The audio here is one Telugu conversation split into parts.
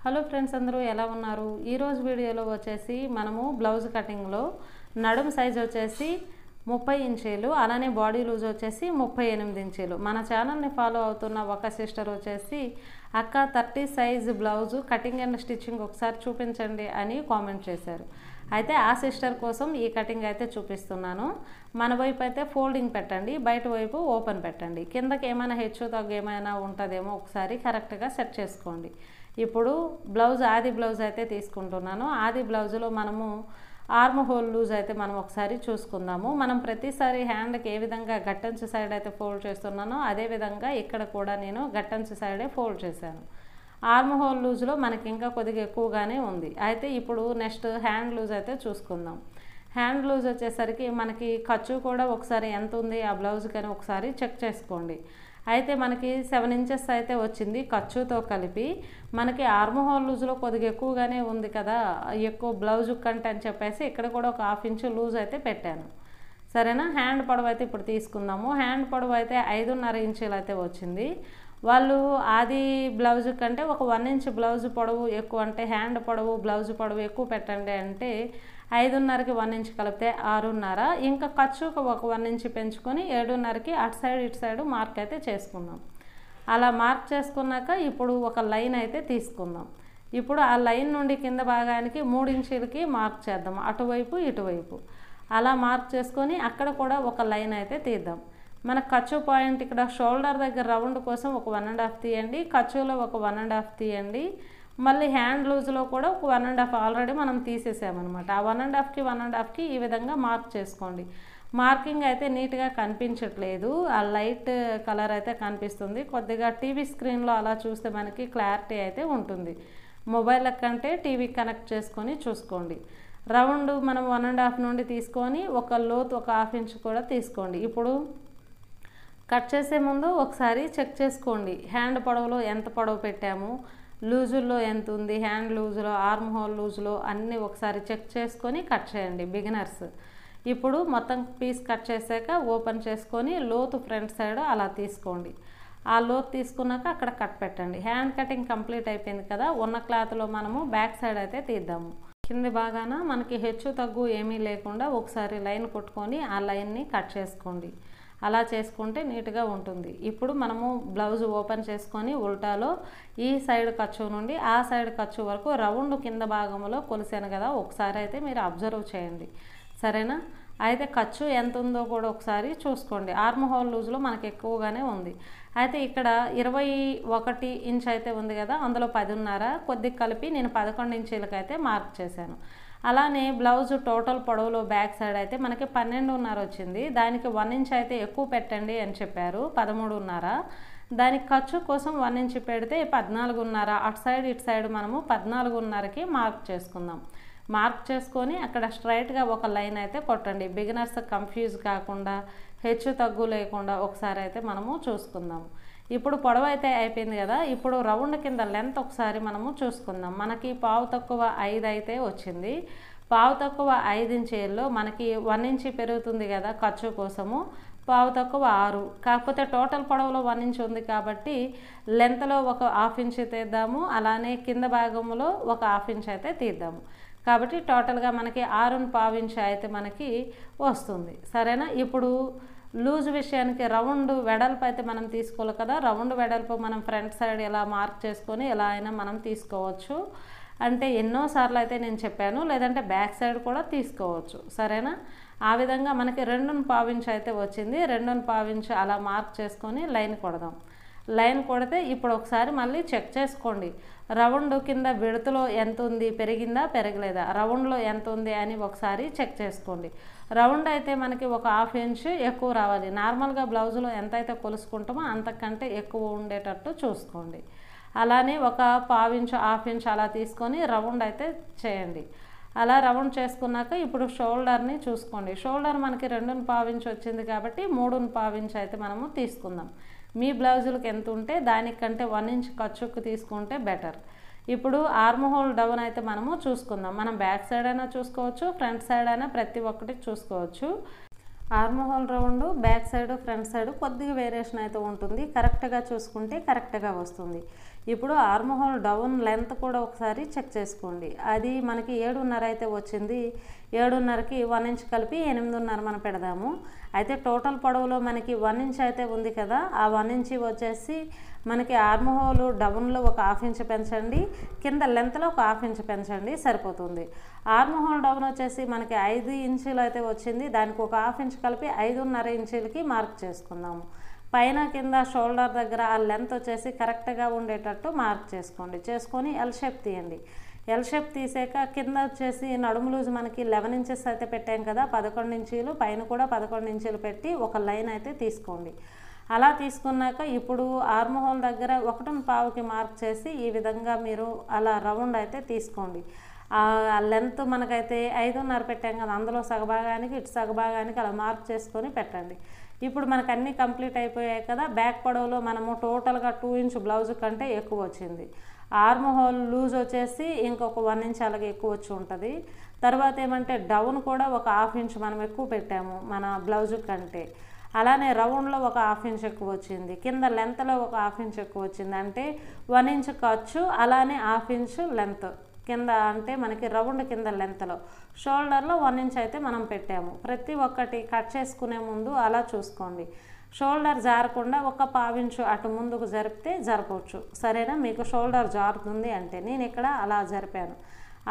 హలో ఫ్రెండ్స్, అందరూ ఎలా ఉన్నారు? ఈ రోజు వీడియోలో వచ్చేసి మనము బ్లౌజ్ కటింగ్లో నడుము సైజ్ వచ్చేసి 30 ఇంచీలు, అలానే బాడీ లూజ్ వచ్చేసి 38 ఇంచీలు. మన ఛానల్ని ఫాలో అవుతున్న ఒక సిస్టర్ వచ్చేసి అక్క 30 size blouse cutting and stitching ఒకసారి చూపించండి అని కామెంట్ చేశారు. అయితే ఆ సిస్టర్ కోసం ఈ కటింగ్ అయితే చూపిస్తున్నాను. మన వైపు అయితే ఫోల్డింగ్ పెట్టండి, బయట వైపు ఓపెన్ పెట్టండి. కిందకి ఏమైనా హెచ్చు తగ్గు ఏమైనా ఉంటుందేమో ఒకసారి కరెక్ట్గా సెట్ చేసుకోండి. ఇప్పుడు ఆది బ్లౌజ్ అయితే తీసుకుంటున్నాను. ఆది బ్లౌజులో మనము ఆర్మ్ హోల్ లూజ్ అయితే మనం ఒకసారి చూసుకుందాము. మనం ప్రతిసారి హ్యాండ్కి ఏ విధంగా గట్టంచు సైడ్ అయితే ఫోల్డ్ చేస్తున్నానో అదే విధంగా ఇక్కడ కూడా నేను గట్టంచు సైడే ఫోల్డ్ చేశాను. ఆర్మ్ హోల్ లూజ్లో మనకి ఇంకా కొద్దిగా ఎక్కువగానే ఉంది. అయితే ఇప్పుడు నెక్స్ట్ హ్యాండ్ లూజ్ అయితే చూసుకుందాం. హ్యాండ్ లూజ్ వచ్చేసరికి మనకి ఖర్చు కూడా ఒకసారి ఎంత ఉంది ఆ బ్లౌజ్కి అని ఒకసారి చెక్ చేసుకోండి. అయితే మనకి 7 ఇంచెస్ అయితే వచ్చింది ఖర్చుతో కలిపి. మనకి ఆర్మ్ హోల్ లూజ్లో కొద్దిగా ఎక్కువగానే ఉంది కదా, ఎక్కువ బ్లౌజ్ కంటే అని చెప్పేసి ఇక్కడ కూడా ఒక 1/2 ఇంచు లూజ్ అయితే పెట్టాను. సరేనా? హ్యాండ్ పొడవు అయితే ఇప్పుడు తీసుకుందాము. హ్యాండ్ పొడవు అయితే 5.5 ఇంచులు అయితే వచ్చింది. వాళ్ళు ఆది బ్లౌజ్ కంటే ఒక 1 ఇంచ్ బ్లౌజ్ పొడవు ఎక్కువ, అంటే హ్యాండ్ పొడవు బ్లౌజ్ పొడవు ఎక్కువ పెట్టండి అంటే 5.5కి 1 ఇంచ్ కలిపితే 6.5. ఇంకా ఖర్చుకు ఒక 1 ఇంచ్ పెంచుకొని 7.5కి అటు సైడ్ ఇటు సైడ్ మార్క్ అయితే చేసుకుందాం. అలా మార్క్ చేసుకున్నాక ఇప్పుడు ఒక లైన్ అయితే తీసుకుందాం. ఇప్పుడు ఆ లైన్ నుండి కింద భాగానికి 3 ఇంచులకి మార్క్ చేద్దాం, అటువైపు ఇటువైపు. అలా మార్క్ చేసుకొని అక్కడ కూడా ఒక లైన్ అయితే తీద్దాం. మన ఖర్చు పాయింట్ ఇక్కడ షోల్డర్ దగ్గర రౌండ్ కోసం ఒక 1.5 తీయండి, ఖర్చులో ఒక 1.5 తీయండి, మళ్ళీ హ్యాండ్ లూజ్లో కూడా ఒక 1.5 ఆల్రెడీ మనం తీసేసామన్నమాట. ఆ 1.5కి 1.5కి ఈ విధంగా మార్క్ చేసుకోండి. మార్కింగ్ అయితే నీట్గా కనిపించట్లేదు, ఆ లైట్ కలర్ అయితే కనిపిస్తుంది. కొద్దిగా టీవీ స్క్రీన్లో అలా చూస్తే మనకి క్లారిటీ అయితే ఉంటుంది. మొబైల్ కంటే టీవీ కనెక్ట్ చేసుకొని చూసుకోండి. రౌండ్ మనం 1.5 నుండి తీసుకొని ఒక లోతు ఒక 1/2 ఇంచ్ కూడా తీసుకోండి. ఇప్పుడు కట్ చేసే ముందు ఒకసారి చెక్ చేసుకోండి, హ్యాండ్ పొడవులో ఎంత పొడవు పెట్టాము, లూజుల్లో ఎంత ఉంది, హ్యాండ్ లూజులో ఆర్మ్ హోల్ లూజులో అన్నీ ఒకసారి చెక్ చేసుకొని కట్ చేయండి బిగినర్స్. ఇప్పుడు మొత్తం పీస్ కట్ చేసాక ఓపెన్ చేసుకొని లోతు ఫ్రంట్ సైడ్ అలా తీసుకోండి. ఆ లోతు తీసుకున్నాక అక్కడ కట్ పెట్టండి. హ్యాండ్ కటింగ్ కంప్లీట్ అయిపోయింది కదా, ఉన్న క్లాత్లో మనము బ్యాక్ సైడ్ అయితే తీద్దాము. కింది బాగాన మనకి హెచ్చు తగ్గు ఏమీ లేకుండా ఒకసారి లైన్ కొట్టుకొని ఆ లైన్ని కట్ చేసుకోండి. అలా చేసుకుంటే నీట్గా ఉంటుంది. ఇప్పుడు మనము బ్లౌజ్ ఓపెన్ చేసుకొని ఉల్టాలో ఈ సైడ్ ఖర్చు నుండి ఆ సైడ్ ఖర్చు వరకు రౌండ్ కింద భాగంలో కొలిసాను కదా, ఒకసారి అయితే మీరు అబ్జర్వ్ చేయండి. సరేనా? అయితే ఖర్చు ఎంత ఉందో కూడా ఒకసారి చూసుకోండి. ఆర్మ్ హోల్ లూజ్లో మనకి ఎక్కువగానే ఉంది. అయితే ఇక్కడ 21 ఇంచ్ అయితే ఉంది కదా, అందులో 10.5 కొద్దిగా కలిపి నేను 11 ఇంచీలకి అయితే మార్క్ చేశాను. అలానే బ్లౌజ్ టోటల్ పొడవులో బ్యాక్ సైడ్ అయితే మనకి 12.5 వచ్చింది. దానికి 1 ఇంచ్ అయితే ఎక్కువ పెట్టండి అని చెప్పారు, 13.5. దానికి ఖర్చు కోసం 1 ఇంచ్ పెడితే 14.5. అటు సైడ్ ఇటు సైడ్ మనము 14.5కి మార్క్ చేసుకుందాం. మార్క్ చేసుకొని అక్కడ స్ట్రైట్గా ఒక లైన్ అయితే కొట్టండి. బిగినర్స్ కన్ఫ్యూజ్ కాకుండా హెచ్చు తగ్గు లేకుండా ఒకసారి అయితే మనము చూసుకుందాము. ఇప్పుడు పొడవు అయితే అయిపోయింది కదా, ఇప్పుడు రౌండ్ కింద లెంత్ ఒకసారి మనము చూసుకుందాం. మనకి పావు తక్కువ 5 అయితే వచ్చింది. పావు తక్కువ 5 ఇంచీల్లో మనకి 1 ఇంచ్ పెరుగుతుంది కదా ఖర్చు కోసము, పావు తక్కువ 6. కాకపోతే టోటల్ పొడవులో 1 ఇంచ్ ఉంది కాబట్టి లెంత్లో ఒక 1/2 ఇంచ్ తీద్దాము, అలానే కింద భాగంలో ఒక 1/2 ఇంచ్ అయితే తీద్దాము. కాబట్టి టోటల్గా మనకి 6.25 ఇంచ్ అయితే మనకి వస్తుంది. సరేనా? ఇప్పుడు లూజ్ విషయానికి రౌండ్ వెడల్పు అయితే మనం తీసుకోవాలి కదా, రౌండ్ వెడల్పు మనం ఫ్రంట్ సైడ్ ఇలా మార్క్ చేసుకొని ఎలా అయినా మనం తీసుకోవచ్చు. అంటే ఎన్నోసార్లు అయితే నేను చెప్పాను, లేదంటే బ్యాక్ సైడ్ కూడా తీసుకోవచ్చు. సరేనా? ఆ విధంగా మనకి 2.25 ఇంచ్ అయితే వచ్చింది. 2.25 ఇంచ్ అలా మార్క్ చేసుకొని లైన్ కొడదాం. లైన్ కొడితే ఇప్పుడు ఒకసారి మళ్ళీ చెక్ చేసుకోండి, రౌండ్ కింద విడతలో ఎంత ఉంది, పెరిగిందా పెరగలేదా, రౌండ్లో ఎంత ఉంది అని ఒకసారి చెక్ చేసుకోండి. రౌండ్ అయితే మనకి ఒక 1/2 ఇంచ్ ఎక్కువ రావాలి. నార్మల్గా బ్లౌజులో ఎంత అయితే కొలుసుకుంటామో అంతకంటే ఎక్కువ ఉండేటట్టు చూసుకోండి. అలానే ఒక 1/2 ఇంచ్ 1/2 ఇంచ్ అలా తీసుకొని రౌండ్ అయితే చేయండి. అలా రౌండ్ చేసుకున్నాక ఇప్పుడు షోల్డర్ని చూసుకోండి. షోల్డర్ మనకి 2.25 ఇంచ్ వచ్చింది కాబట్టి 3.25 ఇంచ్ అయితే మనము తీసుకుందాం. మీ బ్లౌజులకు ఎంత ఉంటే దానికంటే 1 ఇంచ్ ఖర్చుకు తీసుకుంటే బెటర్. ఇప్పుడు ఆర్మ్ హోల్ డౌన్ అయితే మనము చూసుకుందాం. మనం బ్యాక్ సైడ్ అయినా చూసుకోవచ్చు, ఫ్రంట్ సైడ్ అయినా ప్రతి ఒక్కటి చూసుకోవచ్చు. Arm whole round back side front side కొద్దిగా వేరియేషన్ అయితే ఉంటుంది. కరెక్ట్గా చూసుకుంటే కరెక్ట్గా వస్తుంది. ఇప్పుడు ఆర్మ్ హోల్ డౌన్ లెంత్ కూడా ఒకసారి చెక్ చేసుకోండి. అది మనకి 7.5 అయితే వచ్చింది. 7.5కి 1 ఇంచ్ కలిపి 8.5 మనం పెడదాము. అయితే టోటల్ పొడవులో మనకి 1 ఇంచ్ అయితే ఉంది కదా, ఆ 1 ఇంచ్ వచ్చేసి మనకి ఆర్మ్ హోల్ డౌన్లో ఒక 1/2 ఇంచ్ పెంచండి, కింద లెంత్లో ఒక 1/2 ఇంచ్ పెంచండి సరిపోతుంది. ఆర్మ్ హోల్ డౌన్ వచ్చేసి మనకి 5 ఇంచులు అయితే వచ్చింది. దానికి ఒక 1/2 ఇంచ్ కలిపి 5.5 ఇంచులకి మార్క్ చేసుకుందాము. పైన కింద షోల్డర్ దగ్గర ఆ లెంత్ వచ్చేసి కరెక్ట్గా ఉండేటట్టు మార్క్ చేసుకోండి. చేసుకొని ఎల్ షేప్ తీయండి. ఎల్ షేప్ తీసాక కింద వచ్చేసి నడుము లూజ్ మనకి 11 ఇంచెస్ అయితే పెట్టాం కదా, 11 ఇంచీలు, పైన కూడా 11 ఇంచీలు పెట్టి ఒక లైన్ అయితే తీసుకోండి. అలా తీసుకున్నాక ఇప్పుడు ఆర్మ్ హోల్ దగ్గర 1.5కి మార్క్ చేసి ఈ విధంగా మీరు అలా రౌండ్ అయితే తీసుకోండి. ఆ లెంత్ మనకైతే 5.5 పెట్టాం కదా, అందులో సగభాగానికి ఇటు సగభాగానికి అలా మార్క్ చేసుకొని పెట్టండి. ఇప్పుడు మనకు అన్నీ కంప్లీట్ అయిపోయాయి కదా. బ్యాక్ పొడవులో మనము టోటల్గా 2 ఇంచ్ బ్లౌజ్ కంటే ఎక్కువ వచ్చింది. ఆర్మ్ హోల్ లూజ్ వచ్చేసి ఇంకొక 1 ఇంచ్ అలాగే ఎక్కువ వచ్చి ఉంటుంది. తర్వాత ఏమంటే డౌన్ కూడా ఒక 1/2 ఇంచ్ మనం ఎక్కువ పెట్టాము మన బ్లౌజ్ కంటే. అలానే రౌండ్లో ఒక 1/2 ఇంచ్ ఎక్కువ వచ్చింది, కింద లెంత్లో ఒక 1/2 ఇంచ్ ఎక్కువ వచ్చింది. అంటే 1 ఇంచ్ ఖర్చు, అలానే 1/2 ఇంచ్ లెంత్ కింద, అంటే మనకి రౌండ్ కింద లెంత్లో. షోల్డర్లో 1 ఇంచ్ అయితే మనం పెట్టాము. ప్రతి ఒక్కటి కట్ చేసుకునే ముందు అలా చూసుకోండి. షోల్డర్ జారకుండా ఒక 1/2 ఇంచు అటు ముందుకు జరిపితే జరపవచ్చు, సరేనా. మీకు షోల్డర్ జారుతుంది అంటే నేను ఇక్కడ అలా జరిపాను.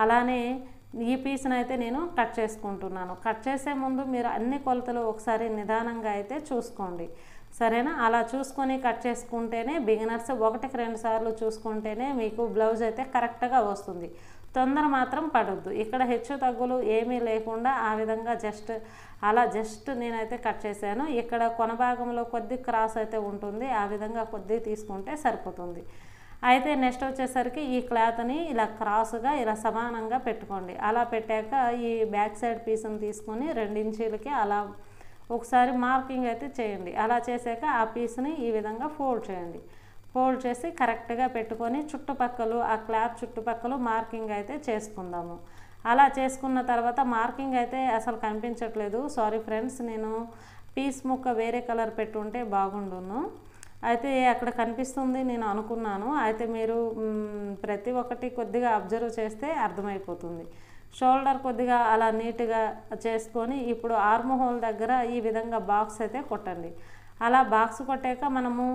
అలానే ఈ పీస్ని అయితే నేను కట్ చేసుకుంటున్నాను. కట్ చేసే ముందు మీరు అన్ని కొలతలు ఒకసారి నిదానంగా అయితే చూసుకోండి, సరేనా. అలా చూసుకొని కట్ చేసుకుంటేనే బిగినర్స్ 1కి 2 సార్లు చూసుకుంటేనే మీకు బ్లౌజ్ అయితే కరెక్ట్గా వస్తుంది. తొందర మాత్రం పడొద్దు. ఇక్కడ హెచ్చు తగ్గులు ఏమీ లేకుండా ఆ విధంగా జస్ట్ నేనైతే కట్ చేశాను. ఇక్కడ కొన భాగంలో కొద్ది క్రాస్ అయితే ఉంటుంది, ఆ విధంగా కొద్ది తీసుకుంటే సరిపోతుంది. అయితే నెక్స్ట్ వచ్చేసరికి ఈ క్లాత్ని ఇలా క్రాస్గా ఇలా సమానంగా పెట్టుకోండి. అలా పెట్టాక ఈ బ్యాక్ సైడ్ పీస్ని తీసుకొని 2 ఇంచీలకి అలా ఒకసారి మార్కింగ్ అయితే చేయండి. అలా చేశాక ఆ పీస్ని ఈ విధంగా ఫోల్డ్ చేయండి. ఫోల్డ్ చేసి కరెక్ట్గా పెట్టుకొని చుట్టుపక్కల ఆ క్లాత్ చుట్టుపక్కల మార్కింగ్ అయితే చేసుకుందాము. అలా చేసుకున్న తర్వాత మార్కింగ్ అయితే అసలు కనిపించట్లేదు, సారీ ఫ్రెండ్స్. నేను పీస్ ముక్క వేరే కలర్ పెట్టుంటే బాగుండును. అయితే అక్కడ కనిపిస్తుంది నేను అనుకున్నాను. అయితే మీరు ప్రతి ఒక్కటి కొద్దిగా అబ్జర్వ్ చేస్తే అర్థమైపోతుంది. షోల్డర్ కొద్దిగా అలా నీట్గా చేసుకొని ఇప్పుడు ఆర్మ్ హోల్ దగ్గర ఈ విధంగా బాక్స్ అయితే కొట్టండి. అలా బాక్స్ కొట్టాక మనము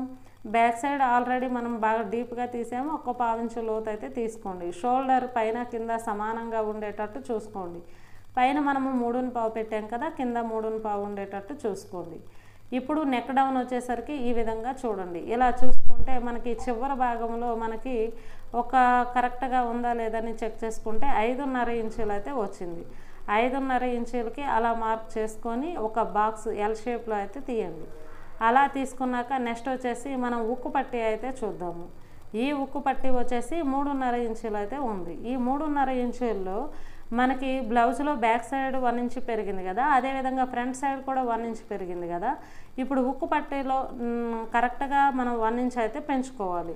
బ్యాక్ సైడ్ ఆల్రెడీ మనం బాగా డీప్గా తీసాము, ఒక 1/2 ఇంచు లోతు అయితే తీసుకోండి. షోల్డర్ పైన కింద సమానంగా ఉండేటట్టు చూసుకోండి. పైన మనము 3.5 పెట్టాం కదా, కింద 3.5 ఉండేటట్టు చూసుకోండి. ఇప్పుడు నెక్ డౌన్ వచ్చేసరికి ఈ విధంగా చూడండి. ఇలా చూసుకుంటే మనకి చివరి భాగంలో మనకి ఒక కరెక్ట్గా ఉందా లేదని చెక్ చేసుకుంటే 5.5 ఇంచులు అయితే వచ్చింది. 5.5 ఇంచులకి అలా మార్క్ చేసుకొని ఒక బాక్స్ ఎల్ షేప్లో అయితే తీయండి. అలా తీసుకున్నాక నెక్స్ట్ వచ్చేసి మనం ఉక్కు పట్టీ అయితే చూద్దాము. ఈ ఉక్కు పట్టీ వచ్చేసి 3.5 ఇంచులు అయితే ఉంది. ఈ 3.5 ఇంచుల్లో మనకి బ్లౌజ్లో బ్యాక్ సైడ్ 1 ఇంచ్ పెరిగింది కదా, అదేవిధంగా ఫ్రంట్ సైడ్ కూడా 1 ఇంచ్ పెరిగింది కదా. ఇప్పుడు ఉక్కు పట్టీలో కరెక్ట్గా మనం 1 ఇంచ్ అయితే పెంచుకోవాలి.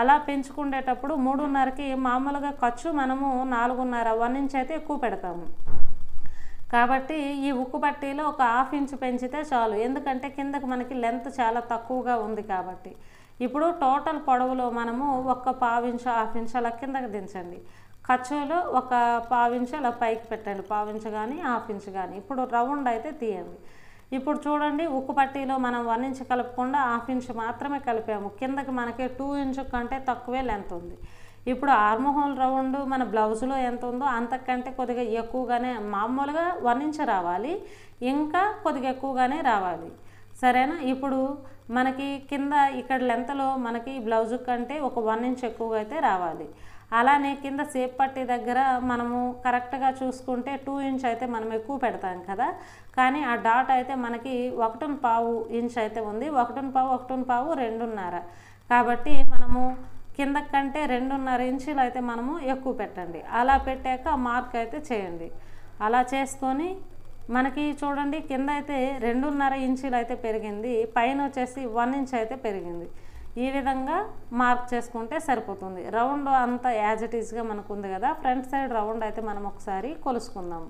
అలా పెంచుకునేటప్పుడు 3.5కి మామూలుగా ఖర్చు మనము 4.5 1 ఇంచ్ అయితే ఎక్కువ పెడతాము. కాబట్టి ఈ ఉక్కు పట్టీలో ఒక 1/2 ఇంచ్ పెంచితే చాలు, ఎందుకంటే కిందకి మనకి లెంత్ చాలా తక్కువగా ఉంది కాబట్టి. ఇప్పుడు టోటల్ పొడవులో మనము ఒక 1/2 ఇంచ్ 1/2 ఇంచ్ అలా కిందకి దించండి. ఖర్చులో ఒక 1/2 ఇంచ్ అలా పైకి పెట్టండి, 1/2 ఇంచ్ కానీ 1/2 ఇంచ్ కానీ. ఇప్పుడు రౌండ్ అయితే తీయండి. ఇప్పుడు చూడండి, ఉక్కు పట్టీలో మనం 1 ఇంచ్ కలపకుండా 1/2 ఇంచ్ మాత్రమే కలిపాము. కిందకి మనకి 2 ఇంచ్ కంటే తక్కువే లెంత్ ఉంది. ఇప్పుడు ఆర్మ్ హోల్ రౌండ్ మన బ్లౌజ్లో ఎంత ఉందో అంతకంటే కొద్దిగా ఎక్కువగానే, మామూలుగా 1 ఇంచ్ రావాలి, ఇంకా కొద్దిగా ఎక్కువగానే రావాలి, సరేనా. ఇప్పుడు మనకి కింద ఇక్కడ లెంత్లో మనకి బ్లౌజ్ కంటే ఒక 1 ఇంచ్ ఎక్కువగా అయితే రావాలి. అలానే కింద సేప్ పట్టీ దగ్గర మనము కరెక్ట్గా చూసుకుంటే 2 ఇంచ్ అయితే మనం ఎక్కువ పెడతాం కదా, కానీ ఆ డాట్ అయితే మనకి 1.5 ఇంచ్ అయితే ఉంది. 1.5 2.5 కాబట్టి మనము కింద కంటే 2.5 ఇంచులు అయితే మనము ఎక్కువ పెట్టండి. అలా పెట్టాక మార్క్ అయితే చేయండి. అలా చేసుకొని మనకి చూడండి, కింద అయితే 2.5 ఇంచులు అయితే పెరిగింది, పైన వచ్చేసి 1 ఇంచ్ అయితే పెరిగింది. ఈ విధంగా మార్క్ చేసుకుంటే సరిపోతుంది. రౌండ్ అంతా యాజ్ ఇట్ ఈస్గా మనకు ఉంది కదా. ఫ్రంట్ సైడ్ రౌండ్ అయితే మనం ఒకసారి కొలుసుకుందాము.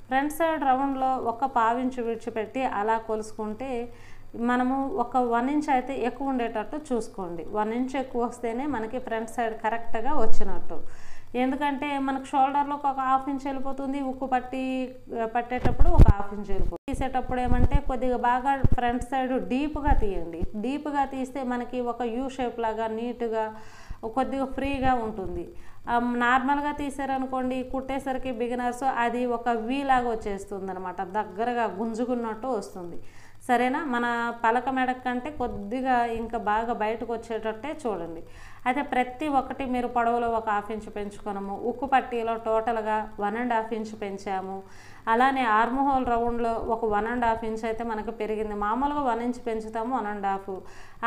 ఫ్రంట్ సైడ్ రౌండ్లో ఒక 1/2 ఇంచు విడిచిపెట్టి అలా కొలుసుకుంటే మనము ఒక 1 ఇంచ్ అయితే ఎక్కువ ఉండేటట్టు చూసుకోండి. 1 ఇంచ్ ఎక్కువ వస్తేనే మనకి ఫ్రంట్ సైడ్ కరెక్ట్గా వచ్చినట్టు. ఎందుకంటే మనకు షోల్డర్లో ఒక 1/2 ఇంచ్ వెళ్ళిపోతుంది, ఉక్కు పట్టేటప్పుడు ఒక 1/2 ఇంచ్ వెళ్ళిపోతుంది. తీసేటప్పుడు ఏమంటే కొద్దిగా బాగా ఫ్రంట్ సైడ్ డీప్గా తీయండి. డీప్గా తీస్తే మనకి ఒక యూ షేప్ లాగా నీట్గా కొద్దిగా ఫ్రీగా ఉంటుంది. నార్మల్గా తీసారనుకోండి కుట్టేసరికి బిగినర్స్ అది ఒక వీ లాగా వచ్చేస్తుంది అనమాట, దగ్గరగా గుంజుకున్నట్టు వస్తుంది. సరేనా? మన పలక మెడ కంటే కొద్దిగా ఇంకా బాగా బయటకు వచ్చేటట్టే చూడండి. అయితే ప్రతి ఒక్కటి మీరు పొడవులో ఒక 1/2 ఇంచ్ పెంచుకున్నాము, ఉక్కు పట్టీలో టోటల్గా 1.5 ఇంచ్ పెంచాము. అలానే ఆర్మ్ హోల్ రౌండ్లో ఒక 1.5 ఇంచ్ అయితే మనకు పెరిగింది. మామూలుగా 1 ఇంచ్ పెంచుతాము, 1.5.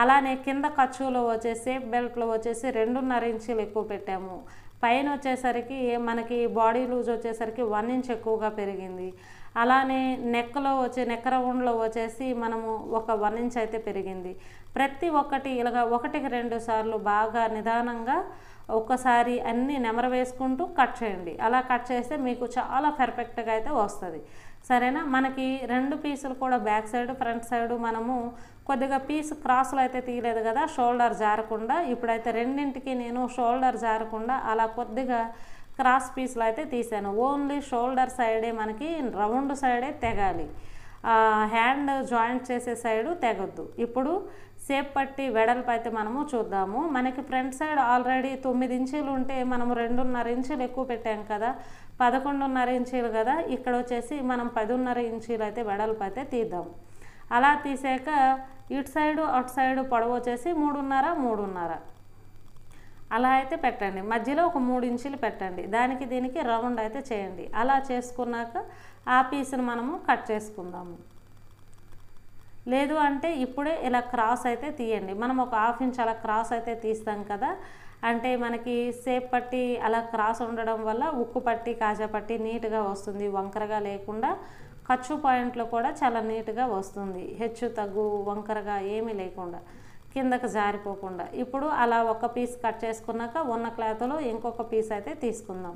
అలానే కింద ఖర్చులో వచ్చేసి బెల్ట్లో వచ్చేసి 2.5 ఇంచులు ఎక్కువ పెట్టాము. పైన వచ్చేసరికి మనకి బాడీ లూజ్ వచ్చేసరికి 1 ఇంచ్ ఎక్కువగా పెరిగింది. అలానే నెక్ రౌండ్లో వచ్చేసి మనము ఒక 1 ఇంచ్ అయితే పెరిగింది. ప్రతి ఒక్కటి ఇలాగ 1కి 2 సార్లు బాగా నిదానంగా ఒక్కసారి అన్నీ నెమరు వేసుకుంటూ కట్ చేయండి. అలా కట్ చేస్తే మీకు చాలా పర్ఫెక్ట్గా అయితే వస్తుంది. సరేనా? మనకి 2 పీసులు కూడా బ్యాక్ సైడ్ ఫ్రంట్ సైడ్ మనము కొద్దిగా పీస్ క్రాస్లో అయితే తీయలేదు కదా, షోల్డర్ జారకుండా. ఇప్పుడైతే రెండింటికి నేను షోల్డర్ జారకుండా అలా కొద్దిగా క్రాస్ పీస్లో అయితే తీసాను. ఓన్లీ షోల్డర్ సైడే మనకి రౌండ్ సైడే తెగాలి, హ్యాండ్ జాయింట్ చేసే సైడు తెగొద్దు. ఇప్పుడు సేప్ పట్టి వెడల్పు అయితే మనము చూద్దాము. మనకి ఫ్రంట్ సైడ్ ఆల్రెడీ 9 ఇంచీలు ఉంటే మనము 2.5 ఇంచులు ఎక్కువ పెట్టాం కదా, 11.5 ఇంచీలు కదా. ఇక్కడ వచ్చేసి మనం 10.5 ఇంచీలు అయితే వెడల్పు అయితే తీద్దాం. అలా తీసాక ఇటు సైడు అటు సైడు పొడవు వచ్చేసి 3.5 అలా అయితే పెట్టండి. మధ్యలో ఒక 3 ఇంచులు పెట్టండి. దానికి దీనికి రౌండ్ అయితే చేయండి. అలా చేసుకున్నాక ఆ పీస్ని మనము కట్ చేసుకుందాము. లేదు అంటే ఇప్పుడే ఇలా క్రాస్ అయితే తీయండి. మనం ఒక 1/2 ఇంచ్ అలా క్రాస్ అయితే తీస్తాం కదా, అంటే మనకి సేప్ పట్టి అలా క్రాస్ ఉండడం వల్ల ఉక్కు పట్టి కాజా పట్టి నీట్గా వస్తుంది, వంకరగా లేకుండా. ఖర్చు పాయింట్లో కూడా చాలా నీట్గా వస్తుంది, హెచ్చు తగ్గు వంకరగా ఏమీ లేకుండా, కిందకు జారిపోకుండా. ఇప్పుడు అలా ఒక పీస్ కట్ చేసుకున్నాక ఉన్న క్లాత్లో ఇంకొక పీస్ అయితే తీసుకుందాం.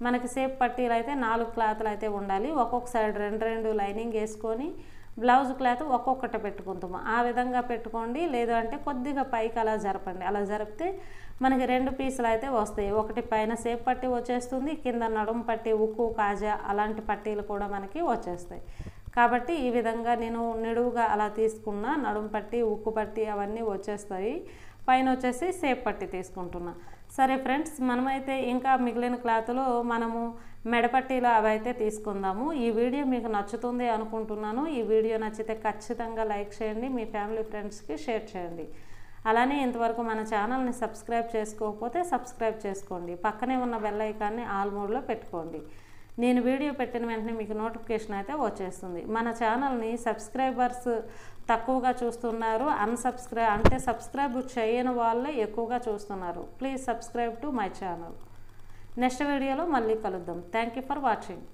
మనకి సేప్ పట్టీలు అయితే 4 క్లాత్లు అయితే ఉండాలి. ఒక్కొక్క సైడ్ 2 లైనింగ్ వేసుకొని బ్లౌజ్ క్లాత్ ఒక్కొక్కటి పెట్టుకుంటాము. ఆ విధంగా పెట్టుకోండి. లేదు అంటే కొద్దిగా పైకి అలా జరపండి. అలా జరిపితే మనకి 2 పీసులు అయితే వస్తాయి. ఒకటి పైన సేప్ పట్టి వచ్చేస్తుంది, కింద నడుము పట్టి ఉక్కు కాజా అలాంటి పట్టీలు కూడా మనకి వచ్చేస్తాయి. కాబట్టి ఈ విధంగా నేను నిడువుగా అలా తీసుకున్న నడుము పట్టి ఉక్కు పట్టి అవన్నీ వచ్చేస్తాయి. పైన వచ్చేసి సేప్ పట్టి తీసుకుంటున్నా. సరే ఫ్రెండ్స్, మనమైతే ఇంకా మిగిలిన క్లాత్లో మనము మెడపట్టీలు అవి అయితే తీసుకుందాము. ఈ వీడియో మీకు నచ్చుతుంది అనుకుంటున్నాను. ఈ వీడియో నచ్చితే ఖచ్చితంగా లైక్ చేయండి, మీ ఫ్యామిలీ ఫ్రెండ్స్కి షేర్ చేయండి. అలానే ఇంతవరకు మన ఛానల్ని సబ్స్క్రైబ్ చేసుకోకపోతే సబ్స్క్రైబ్ చేసుకోండి. పక్కనే ఉన్న బెల్ ఐకాన్ని ఆల్ మోడ్లో పెట్టుకోండి. నేను వీడియో పెట్టిన వెంటనే మీకు నోటిఫికేషన్ అయితే వచ్చేస్తుంది. మన ఛానల్ని సబ్స్క్రైబర్స్ తక్కువగా చూస్తున్నారు, సబ్స్క్రైబ్ చేయని వాళ్ళే ఎక్కువగా చూస్తున్నారు. Please subscribe to my channel. Next వీడియోలో మళ్ళీ కలుద్దాం. Thank you for watching.